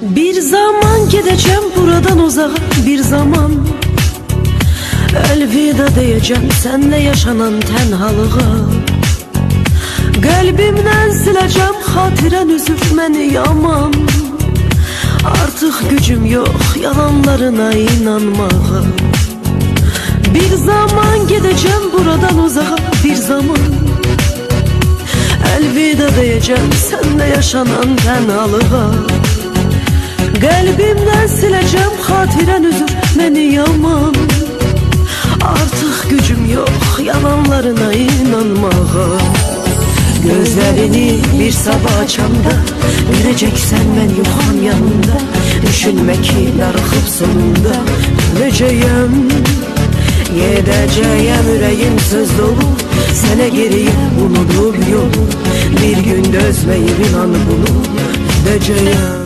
Bir zaman gideceğim buradan uzağa, bir zaman elvida diyeceğim senle yaşanan tenhalığa. Kalbimden sileceğim hatiren üzüp beni yaman. Artık gücüm yok yalanlarına inanmağa. Bir zaman gideceğim buradan uzağa, bir zaman elvida diyeceğim senle yaşanan tenhalığa. Kalbimden sileceğim hatiren üzür beni yaman. Artık gücüm yok yalanlarına inanmağa. Gözlerini bir sabah açanda göreceksen ben yoxam yanında. Düşünme ki darıxıb sonunda öleceğim. Yedeceğim yüreğim söz dolu, sene geriye unudub yolu. Bir gün dözmeyip inan bunu diyeceğim.